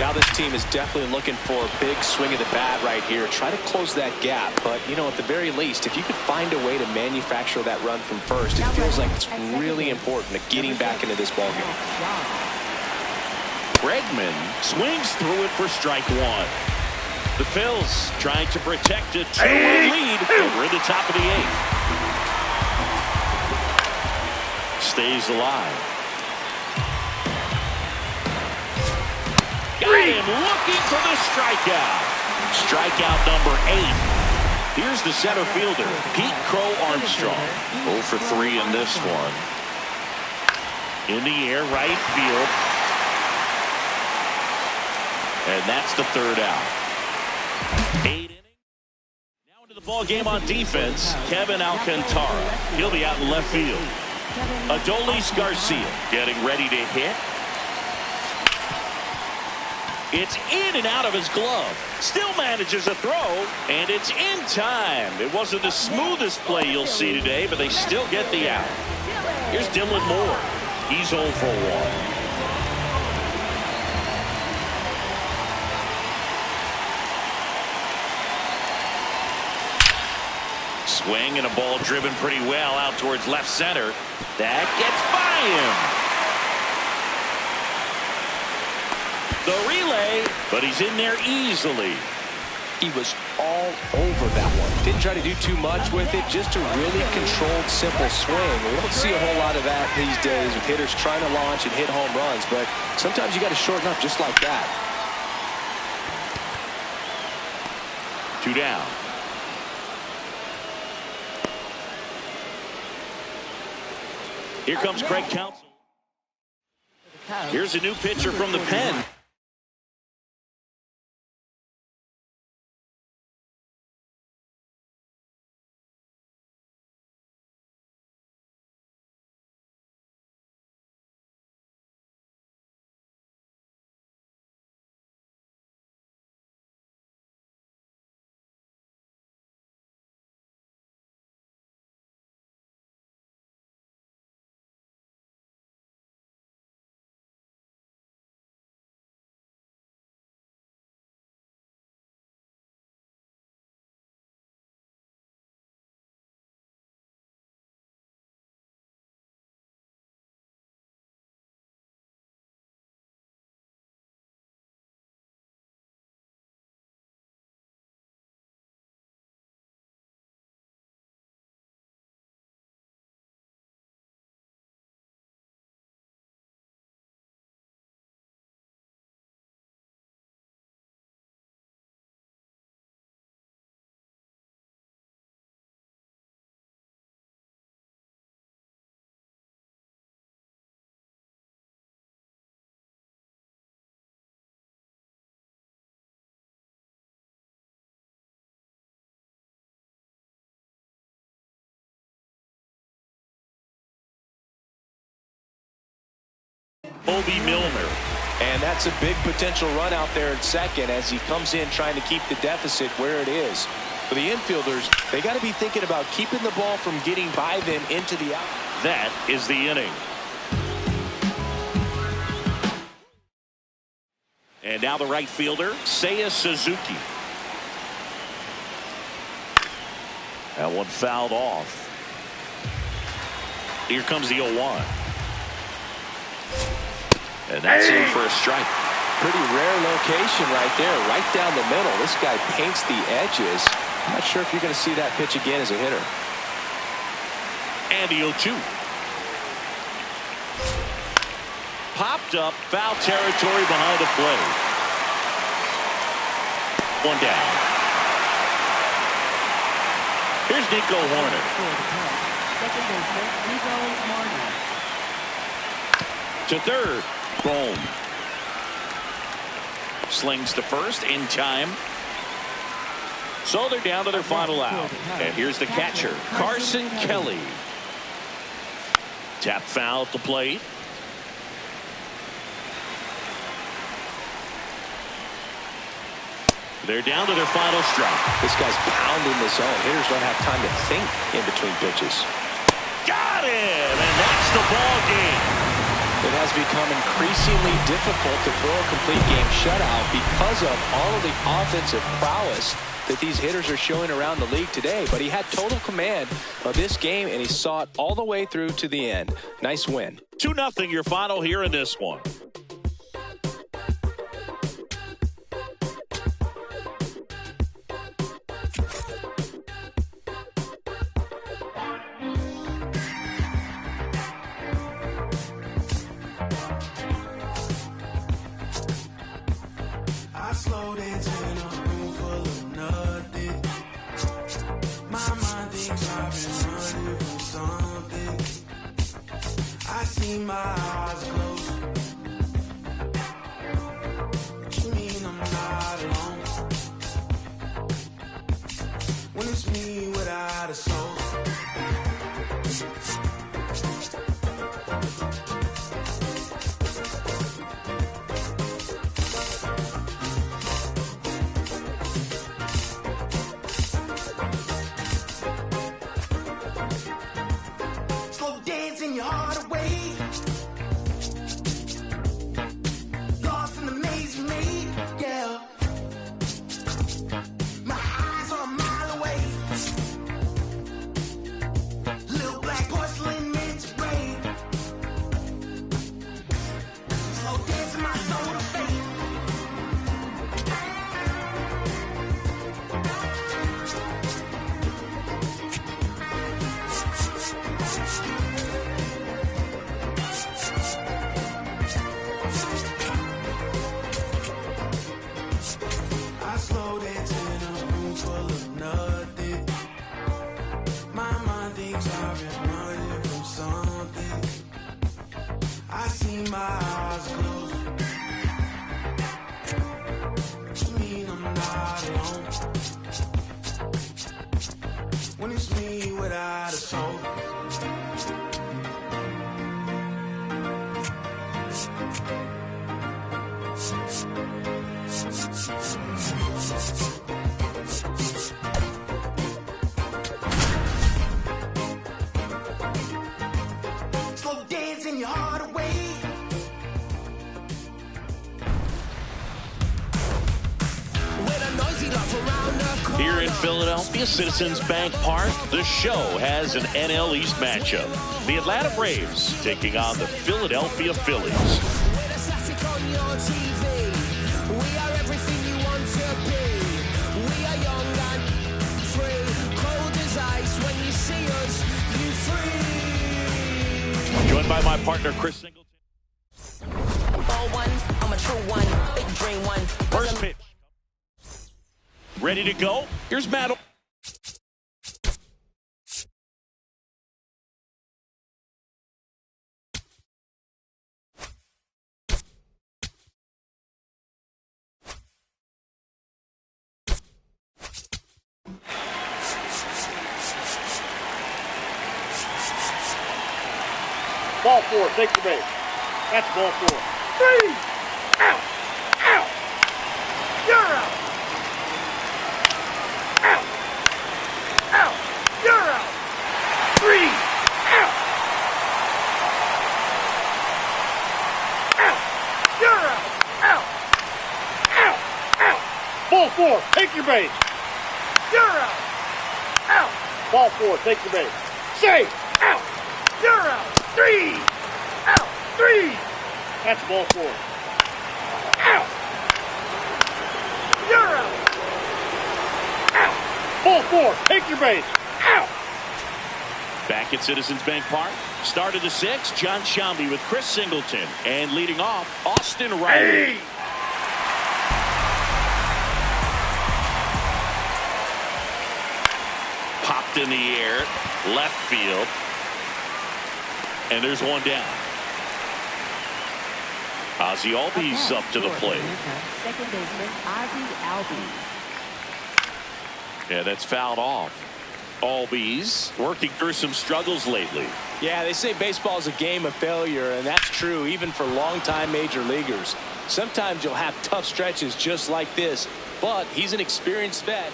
[SPEAKER 1] Now this team is definitely looking for a big swing of the bat right here. Try to close that gap. But, you know, at the very least, if you could find a way to manufacture that run from first, it feels like it's really important to getting back into this ballgame.
[SPEAKER 2] Bregman swings through it for strike one. The Phils trying to protect a 2-1 lead. We're at the top of the eighth. Stays alive. Got him looking for the strikeout. Strikeout number 8. Here's the center fielder, Pete Crow Armstrong. 0 for 3 in this one. In the air, right field. And that's the third out. 8 innings. Now into the ball game on defense, Kevin Alcantara. He'll be out in left field. Adolis Garcia getting ready to hit. It's in and out of his glove. Still manages a throw, and it's in time. It wasn't the smoothest play you'll see today, but they still get the out. Here's Dylan Moore. He's 0 for 1. Swing and a ball driven pretty well out towards left center. That gets by him. The relay, but he's in there easily.
[SPEAKER 1] He was all over that one. Didn't try to do too much with it, just a really controlled, simple swing. We don't see a whole lot of that these days with hitters trying to launch and hit home runs, but sometimes you got to shorten up just like that.
[SPEAKER 2] 2 down. Here comes Craig Counsell. Here's a new pitcher from the pen. Toby Milner.
[SPEAKER 1] And that's a big potential run out there at second as he comes in trying to keep the deficit where it is. For the infielders, they got to be thinking about keeping the ball from getting by them into the out.
[SPEAKER 2] That is the inning. And now the right fielder, Seiya Suzuki. That one fouled off. Here comes the 0-1. And that's in for a strike.
[SPEAKER 1] Pretty rare location right there, right down the middle. This guy paints the edges. I'm not sure if you're going to see that pitch again as a hitter.
[SPEAKER 2] And the 0-2. Popped up, foul territory behind the plate. One down. Here's Nico Horner.
[SPEAKER 3] Second baseman, Nico Horner.
[SPEAKER 2] To third. Boom. Slings to first in time. So they're down to their final out. And here's the catcher, Carson Kelly. Tap foul at the plate. They're down to their final strike.
[SPEAKER 1] This guy's pounding the zone. Hitters don't have time to think in between pitches.
[SPEAKER 2] Got him! And that's the ball game.
[SPEAKER 1] It has become increasingly difficult to throw a complete game shutout because of all of the offensive prowess that these hitters are showing around the league today. But he had total command of this game, and he saw it all the way through to the end. Nice win.
[SPEAKER 2] 2-0 your final here in this one.
[SPEAKER 5] I slow dance in a room full of nothing. My mind thinks I've been running from something. I see my eyes closed. What you mean I'm not alone? When it's me without a soul. Dancing your heart away. Lost in the maze you made, yeah. My eyes are a mile away. Little black porcelain meant to braid. Slow dancing my soul to fate. I slow dance in a room full of nothing. My mind thinks I've been running from something. I see my eyes closed. What you mean I'm not alone? When it's me without a soul. Slow dancing your heart away.
[SPEAKER 2] Here in Philadelphia, Citizens Bank Park, the show has an NL East matchup. The Atlanta Braves taking on the Philadelphia Phillies. Joined by my partner, Chris Singleton. First pitch. Ready to go? Here's Matt.
[SPEAKER 4] Ball four, take the base. That's ball 4. 3. Out. Out. You're out. Out. Out. You're out. 3. Out. Out. You're out. Out. Out. Out. Ball 4. Take your base. You're out. Out. Ball 4. Take your base. Safe. Out. You're out. 3. Out. 3. That's ball 4. Out. You're out. Out. Ball 4. Take your base. Out.
[SPEAKER 2] Back at Citizens Bank Park. Start of the 6th. John Shambi with Chris Singleton. And leading off, Austin Riley.
[SPEAKER 4] Hey.
[SPEAKER 2] Popped in the air. Left field. And there's one down. Ozzie Albies up to the plate.
[SPEAKER 3] Second baseman, Ozzie Albies.
[SPEAKER 2] Yeah, that's fouled off. Albies working through some struggles lately.
[SPEAKER 1] Yeah, they say baseball is a game of failure, and that's true even for longtime major leaguers. Sometimes you'll have tough stretches just like this, but he's an experienced vet.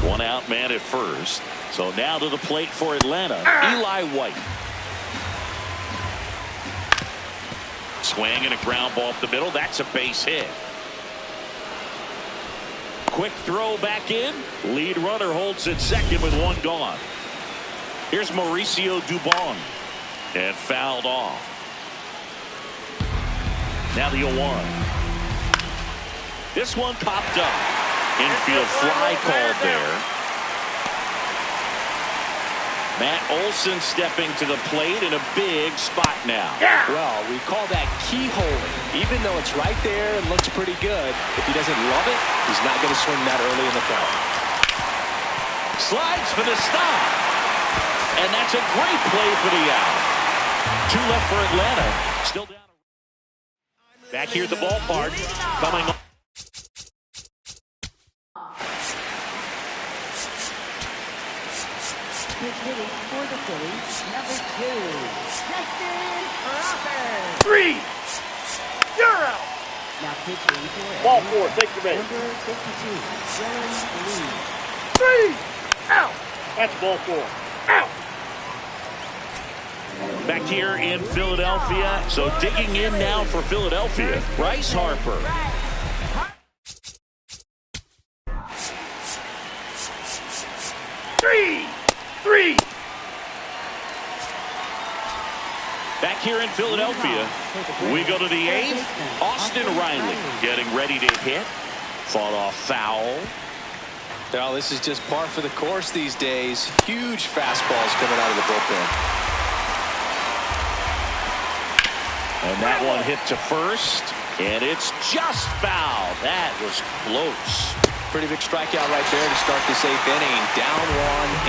[SPEAKER 2] One out man at first. So now to the plate for Atlanta, Eli White. Swing and a ground ball up the middle. That's a base hit. Quick throw back in. Lead runner holds at second with one gone. Here's Mauricio Dubon. And fouled off. Now the 0-1. This one popped up. Infield fly called there. Matt Olson stepping to the plate in a big spot now.
[SPEAKER 4] Yeah.
[SPEAKER 1] Well, we call that keyholing. Even though it's right there and looks pretty good, if he doesn't love it, he's not going to swing that early in the count.
[SPEAKER 2] Slides for the stop. And that's a great play for the out. 2 left for Atlanta. Still down. Back here at the ballpark. Coming on.
[SPEAKER 3] Pitch hitting for the Phillies, number 2, Justin Crawford.
[SPEAKER 4] 3. You're out.
[SPEAKER 3] Now pitching for
[SPEAKER 4] Ball
[SPEAKER 3] Atlanta,
[SPEAKER 4] 4. Take your base.
[SPEAKER 3] number 52, Dylan Lee.
[SPEAKER 4] 3. Out. That's ball 4. Out.
[SPEAKER 2] Back here in Philadelphia. So digging in now for Philadelphia, Bryce Harper.
[SPEAKER 4] 3. 3.
[SPEAKER 2] Back here in Philadelphia, we go to the 8th. Austin Riley getting ready to hit. Fought off foul.
[SPEAKER 1] Well, this is just par for the course these days. Huge fastballs coming out of the bullpen.
[SPEAKER 2] And that one hit to first. And it's just foul. That was close.
[SPEAKER 1] Pretty big strikeout right there to start this 8th inning. Down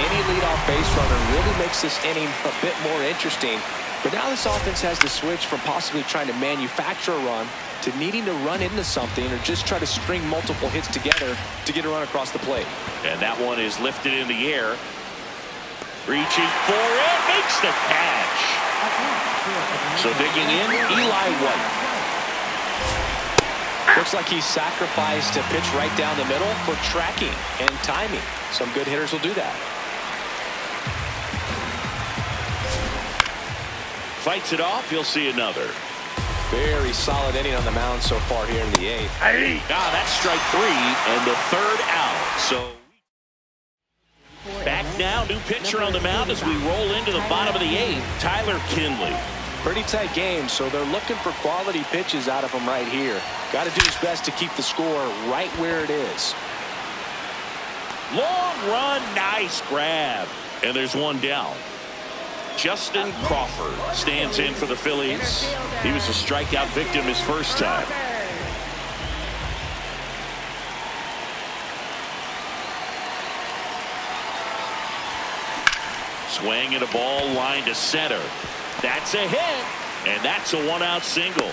[SPEAKER 1] 1. Any leadoff base runner really makes this inning a bit more interesting. But now this offense has to switch from possibly trying to manufacture a run to needing to run into something or just try to string multiple hits together to get a run across the plate.
[SPEAKER 2] And that one is lifted in the air. Reaching for it. Makes the catch. So digging in, Eli White.
[SPEAKER 1] Looks like he sacrificed a pitch right down the middle for tracking and timing. Some good hitters will do that.
[SPEAKER 2] Fights it off. You'll see another.
[SPEAKER 1] Very solid inning on the mound so far here in the 8th.
[SPEAKER 4] Hey.
[SPEAKER 2] Ah, that's strike 3 and the 3rd out. So back now, new pitcher on the mound as we roll into the bottom of the 8th. Tyler Kinley.
[SPEAKER 1] Pretty tight game, so they're looking for quality pitches out of him right here. Got to do his best to keep the score right where it is.
[SPEAKER 2] Long run, nice grab. And there's one down. Justin Crawford stands in for the Phillies. He was a strikeout victim his first time. Swing and a ball line to center. That's a hit, and that's a 1-out single.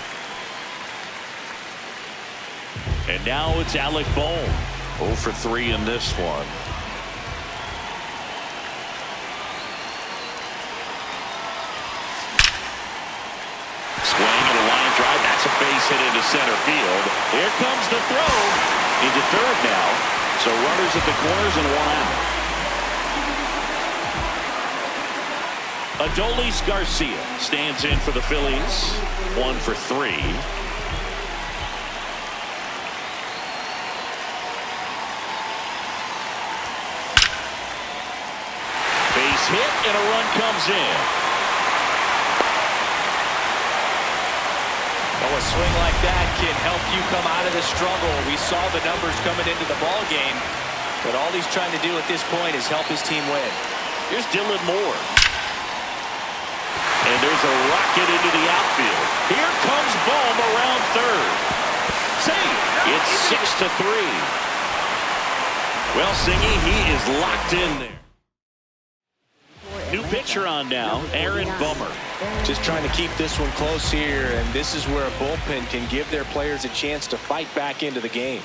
[SPEAKER 2] And now it's Alec Bohm. 0 for 3 in this one. Swing and a line drive. That's a base hit into center field. Here comes the throw into third now. So runners at the corners and one out. Adolis Garcia stands in for the Phillies. 1 for 3. Base hit and a run comes in.
[SPEAKER 1] A swing like that can help you come out of the struggle. We saw the numbers coming into the ball game, but all he's trying to do at this point is help his team win.
[SPEAKER 2] Here's Dylan Moore. And there's a rocket into the outfield. Here comes Bohm around third. Save. It's 6-3. Well, Singy, he is locked in there. New pitcher on now, Aaron Bummer.
[SPEAKER 1] Just trying to keep this one close here, and this is where a bullpen can give their players a chance to fight back into the game.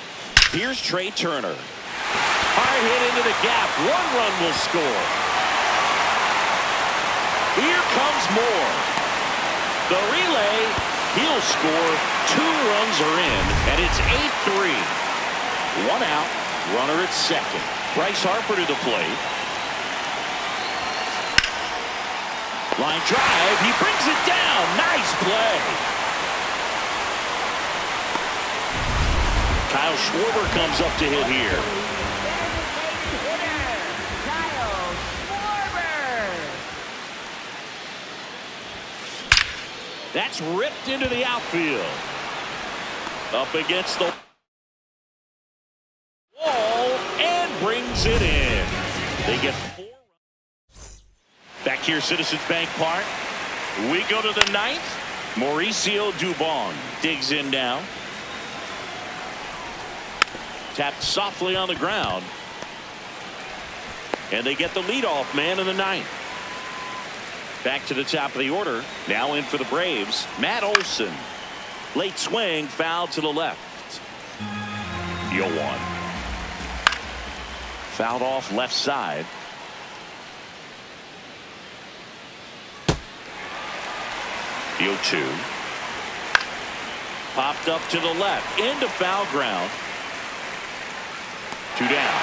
[SPEAKER 2] Here's Trey Turner. Hard hit into the gap. 1 run will score. Here comes Moore. The relay, he'll score. 2 runs are in, and it's 8-3. 1 out, runner at second. Bryce Harper to the plate. Line drive, he brings it down. Nice play. Kyle Schwarber comes up to hit here.
[SPEAKER 3] Kyle Schwarber.
[SPEAKER 2] That's ripped into the outfield. Up against the wall and brings it in. They get 4. Back here, Citizens Bank Park. We go to the 9th. Mauricio Dubon digs in now. Tapped softly on the ground. And they get the leadoff man in the 9th. Back to the top of the order. Now in for the Braves, Matt Olson. Late swing, foul to the left. 0-1. Fouled off left side. The 0-2. Popped up to the left. Into foul ground. 2 down.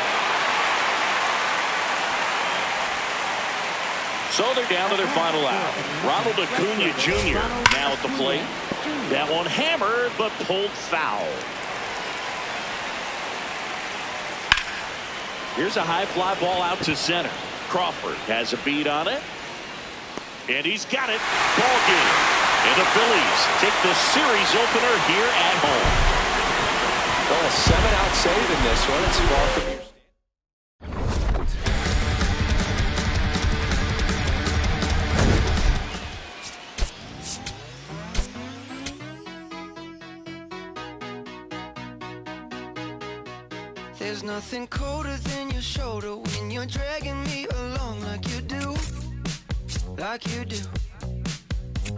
[SPEAKER 2] So they're down to their final out. Ronald Acuna Jr. now at the plate. That one hammered but pulled foul. Here's a high fly ball out to center. Crawford has a beat on it. And he's got it. Ball game. And the Phillies take the series opener here at home.
[SPEAKER 1] Well, a 7-out save in this one. It's far from your
[SPEAKER 6] There's nothing colder than your shoulder when you're dragging me along like you do. Like you do.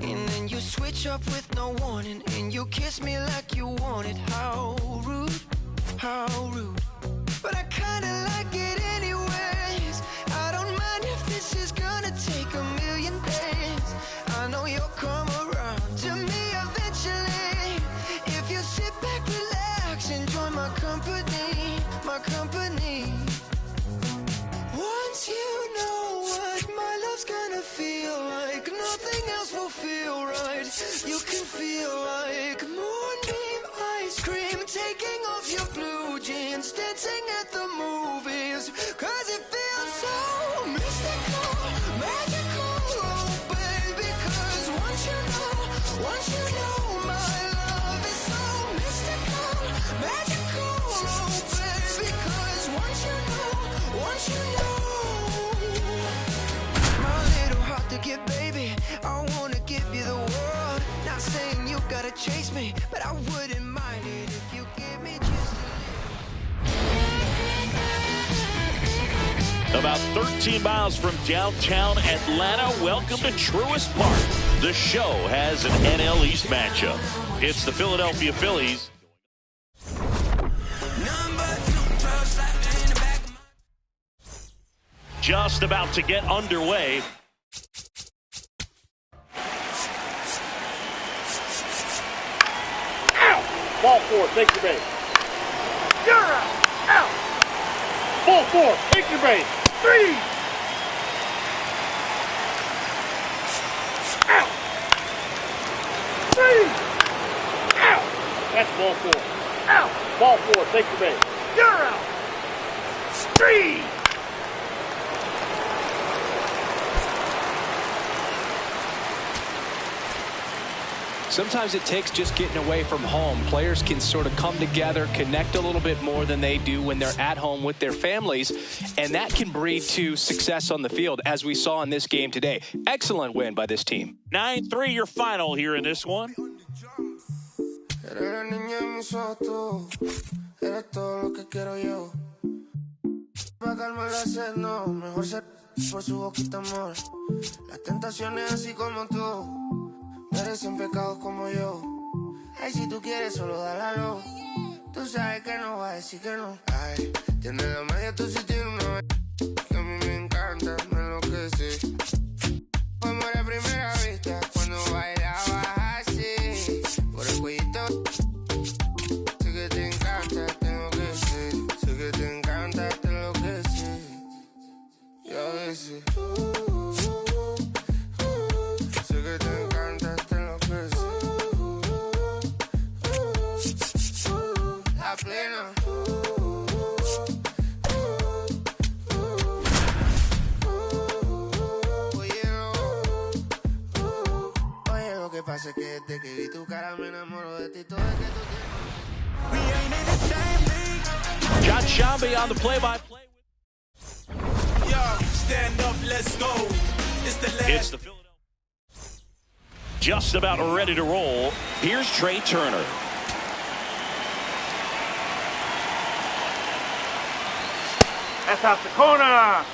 [SPEAKER 6] And then you switch up with no warning, and you kiss me like you want it. How rude, how rude. But I kinda like it anyways. I don't mind if this is gonna take a million days. I know you'll come around to me eventually. If you sit back, relax, enjoy my company, my company. Once you know what my love's gonna feel like, nothing else will feel right. You can feel like moonbeam ice cream, taking off your blue jeans, dancing at the movies. Cause it feels so mystical, magical, oh baby. Cause once you know my love is so mystical, magical, oh baby. Cause once you know my little heart to give, baby, I wanna give you the world. Not saying you gotta chase me, but I wouldn't mind it if you give me just a
[SPEAKER 2] About 13 miles from downtown Atlanta, welcome to Truist Park. The show has an NL East matchup. It's the Philadelphia Phillies. Just about to get underway.
[SPEAKER 4] Ball 4, take your base. You're out. Out. Ball 4, take your base. 3. Out. 3. Out. That's ball 4. Out. Ball 4, take your base. You're out. 3.
[SPEAKER 1] Sometimes it takes just getting away from home. Players can sort of come together, connect a little bit more than they do when they're at home with their families, and that can breed to success on the field, as we saw in this game today. Excellent win by this team.
[SPEAKER 2] 9-3 your final here in this one.
[SPEAKER 6] Merecen pecados como yo. Ay, si tú quieres, solo dálalo. Tú sabes que no va a decir que no. Ay, tienes la magia, tú sí tienes una que a mí me encanta, me enloquece. Como la primera vista, cuando bailabas así. Por el cuellito. Sé que te encanta, tengo que ser. Sé que te encanta, te enloquece. Y a veces. Sé que te encanta. Plena. Oye, lo que pasa es que desde que vi tu cara me enamoro de ti. Todo es que tú tienes.
[SPEAKER 2] John Shambi on the play-by-play.
[SPEAKER 7] Yo, stand up, let's go. It's the
[SPEAKER 2] Philadelphia. Just about ready to roll. Here's Trey Turner.
[SPEAKER 4] That's out the corner. Out.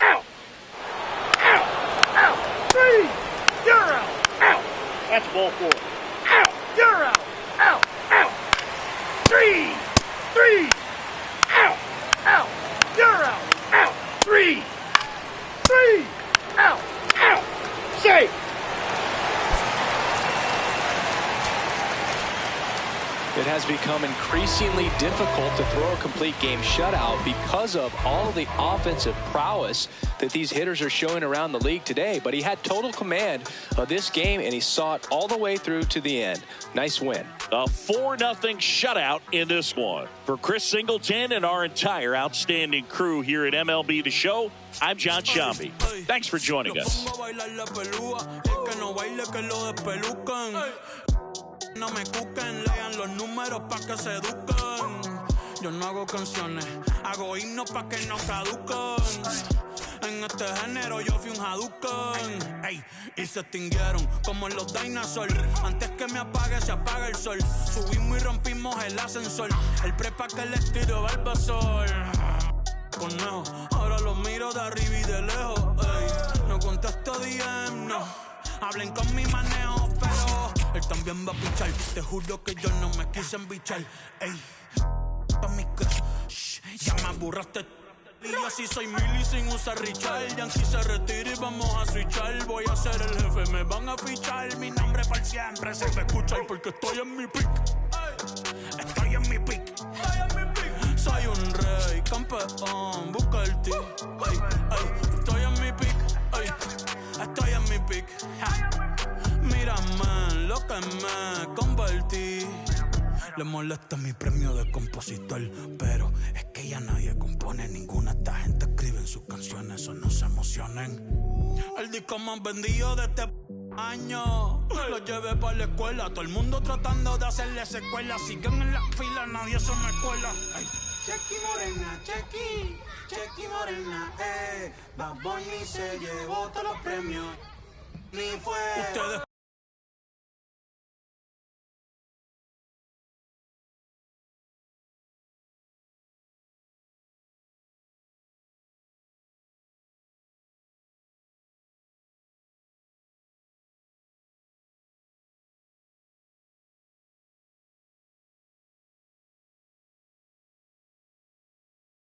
[SPEAKER 4] Out. Out. 3. You're out. Out. That's ball 4. Out. You're out. Out. Out. 3. 3. Out. Out. You're out. Out. 3. 3. Out. Out. Safe.
[SPEAKER 1] It has become increasingly difficult to throw a complete game shutout because of all of the offensive prowess that these hitters are showing around the league today. But he had total command of this game, and he saw it all the way through to the end. Nice win.
[SPEAKER 2] A 4-0 shutout in this one. For Chris Singleton and our entire outstanding crew here at MLB The Show, I'm John Shambi. Thanks for joining us.
[SPEAKER 8] No me cuquen, lean los números pa' que se eduquen. Yo no hago canciones, hago himnos pa' que no caduquen. En este género yo fui un Hadouken. Ey, y se extinguieron como los dinosaurs. Antes que me apague, se apaga el sol. Subimos y rompimos el ascensor. El prepa que les tiro Barbasol. Conejo, ahora los miro de arriba y de lejos. Ey, no contesto DM, no. Hablen con mi manejo, pero él también va a pichar. Te juro que yo no me quise embichar. Ey, ya me aburraste. Y yo así soy Milly sin usar Richard. Yankee se retira y vamos a switchar. Voy a ser el jefe, me van a fichar. Mi nombre para siempre se me escucha porque estoy en mi pick. Estoy en mi pick. Soy un rey, campeón, busca el ti. Estoy en mi pick. Estoy en mi pick. Mírame lo que me convertí. Le molesta mi premio de compositor, pero es que ya nadie compone. Ninguna de esta gente escribe en sus canciones, eso no se emocionen. El disco más vendido de este año lo llevé para la escuela. Todo el mundo tratando de hacerle secuela. Siguen en la fila, nadie se me cuela. Chequi morena, chequi morena, Bad Bunny se llevó todos los premios. Ni fue. Ustedes